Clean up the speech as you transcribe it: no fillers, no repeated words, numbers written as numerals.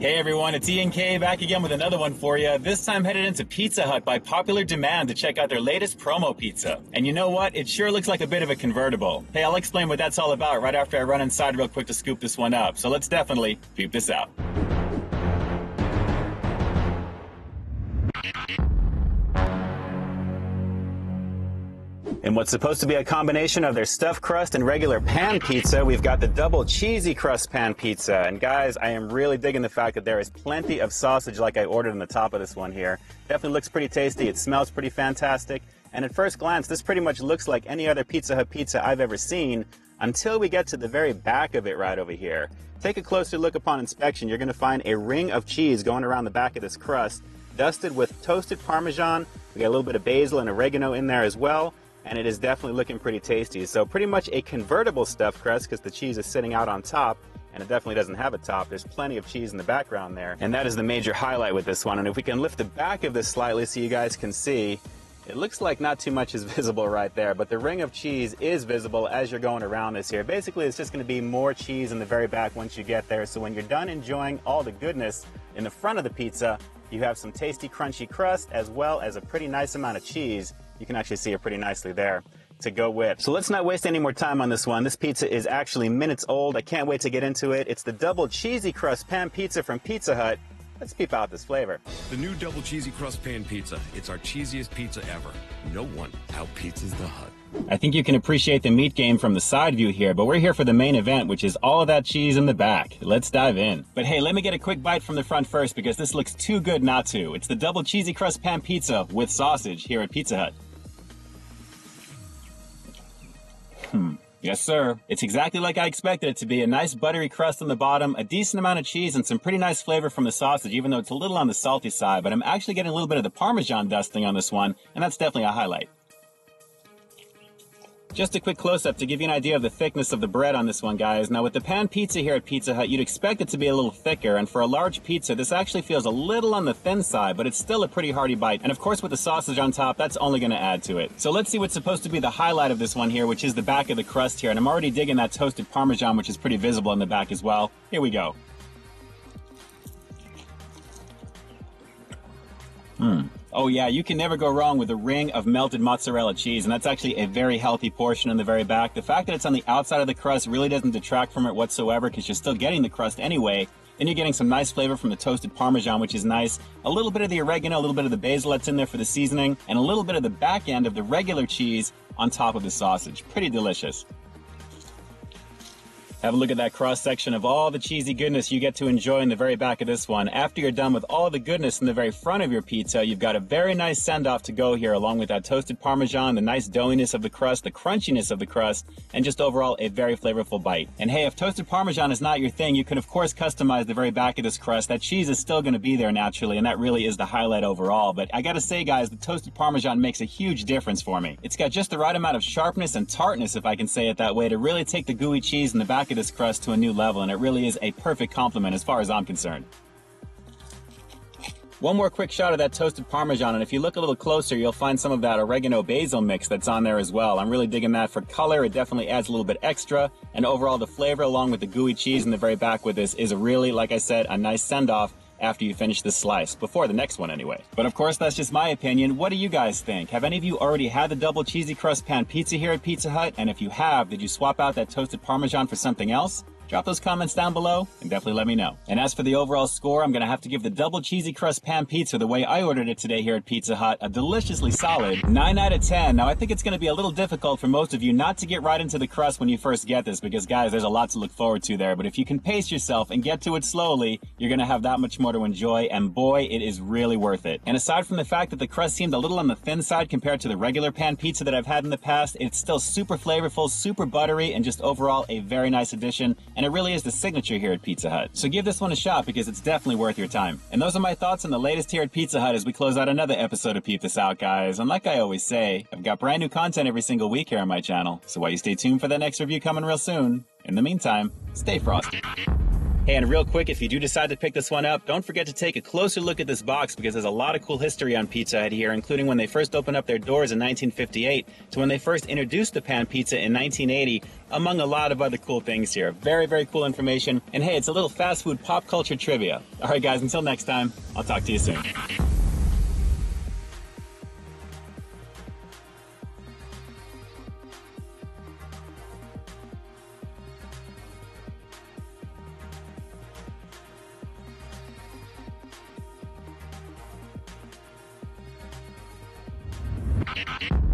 Hey everyone, it's Ian K back again with another one for you. This time headed into Pizza Hut by popular demand to check out their latest promo pizza. And you know what? It sure looks like a bit of a convertible. Hey, I'll explain what that's all about right after I run inside real quick to scoop this one up. So let's definitely peep this out. In what's supposed to be a combination of their stuffed crust and regular pan pizza, we've got the double cheesy crust pan pizza. And guys, I am really digging the fact that there is plenty of sausage like I ordered on the top of this one here. Definitely looks pretty tasty. It smells pretty fantastic. And at first glance, this pretty much looks like any other Pizza Hut pizza I've ever seen until we get to the very back of it right over here. Take a closer look upon inspection. You're going to find a ring of cheese going around the back of this crust, dusted with toasted Parmesan. We got a little bit of basil and oregano in there as well. And it is definitely looking pretty tasty. So pretty much a convertible stuffed crust because the cheese is sitting out on top, and it definitely doesn't have a top. There's plenty of cheese in the background there. And that is the major highlight with this one. And if we can lift the back of this slightly so you guys can see, it looks like not too much is visible right there, but the ring of cheese is visible as you're going around this here. Basically, it's just going to be more cheese in the very back once you get there. So when you're done enjoying all the goodness in the front of the pizza, you have some tasty, crunchy crust as well as a pretty nice amount of cheese. You can actually see it pretty nicely there to go with. So let's not waste any more time on this one. This pizza is actually minutes old. I can't wait to get into it. It's the double cheesy crust pan pizza from Pizza Hut. Let's peep out this flavor. The new double cheesy crust pan pizza. It's our cheesiest pizza ever. No one out-pizzas the Hut. I think you can appreciate the meat game from the side view here, but we're here for the main event, which is all of that cheese in the back. Let's dive in. But hey, let me get a quick bite from the front first because this looks too good not to. It's the double cheesy crust pan pizza with sausage here at Pizza Hut. Yes, sir. It's exactly like I expected it to be. A nice buttery crust on the bottom, a decent amount of cheese, and some pretty nice flavor from the sausage, even though it's a little on the salty side. But I'm actually getting a little bit of the Parmesan dusting on this one, and that's definitely a highlight. Just a quick close-up to give you an idea of the thickness of the bread on this one, guys. Now, with the pan pizza here at Pizza Hut, you'd expect it to be a little thicker, and for a large pizza, this actually feels a little on the thin side, but it's still a pretty hearty bite. And of course, with the sausage on top, that's only going to add to it. So let's see what's supposed to be the highlight of this one here, which is the back of the crust here. And I'm already digging that toasted Parmesan, which is pretty visible in the back as well. Here we go. Oh yeah, you can never go wrong with a ring of melted mozzarella cheese, and that's actually a very healthy portion in the very back. The fact that it's on the outside of the crust really doesn't detract from it whatsoever because you're still getting the crust anyway. Then you're getting some nice flavor from the toasted Parmesan, which is nice. A little bit of the oregano, a little bit of the basil that's in there for the seasoning, and a little bit of the back end of the regular cheese on top of the sausage. Pretty delicious. Have a look at that cross-section of all the cheesy goodness you get to enjoy in the very back of this one. After you're done with all the goodness in the very front of your pizza, you've got a very nice send-off to go here, along with that toasted Parmesan, the nice doughiness of the crust, the crunchiness of the crust, and just overall a very flavorful bite. And hey, if toasted Parmesan is not your thing, you can of course customize the very back of this crust. That cheese is still going to be there naturally, and that really is the highlight overall. But I gotta say, guys, the toasted Parmesan makes a huge difference for me. It's got just the right amount of sharpness and tartness, if I can say it that way, to really take the gooey cheese in the back of this crust to a new level, and it really is a perfect compliment as far as I'm concerned. One more quick shot of that toasted Parmesan, and if you look a little closer, you'll find some of that oregano basil mix that's on there as well. I'm really digging that for color. It definitely adds a little bit extra, and overall the flavor along with the gooey cheese in the very back with this is a really, like I said, a nice send-off after you finish this slice, before the next one anyway. But of course, that's just my opinion. What do you guys think? Have any of you already had the double cheesy crust pan pizza here at Pizza Hut? And if you have, did you swap out that toasted Parmesan for something else? Drop those comments down below and definitely let me know. And as for the overall score, I'm going to have to give the double cheesy crust pan pizza the way I ordered it today here at Pizza Hut a deliciously solid 9 out of 10. Now, I think it's going to be a little difficult for most of you not to get right into the crust when you first get this because, guys, there's a lot to look forward to there. But if you can pace yourself and get to it slowly, you're going to have that much more to enjoy. And boy, it is really worth it. And aside from the fact that the crust seemed a little on the thin side compared to the regular pan pizza that I've had in the past, it's still super flavorful, super buttery, and just overall a very nice addition. And it really is the signature here at Pizza Hut. So give this one a shot because it's definitely worth your time. And those are my thoughts on the latest here at Pizza Hut as we close out another episode of Peep This Out, guys. And like I always say, I've got brand new content every single week here on my channel. So while you stay tuned for that next review coming real soon, in the meantime, stay frosty. Hey, and real quick, if you do decide to pick this one up, don't forget to take a closer look at this box because there's a lot of cool history on Pizza Hut here, including when they first opened up their doors in 1958 to when they first introduced the pan pizza in 1980, among a lot of other cool things here. Very, very cool information. And hey, it's a little fast food pop culture trivia. All right, guys, until next time, I'll talk to you soon. You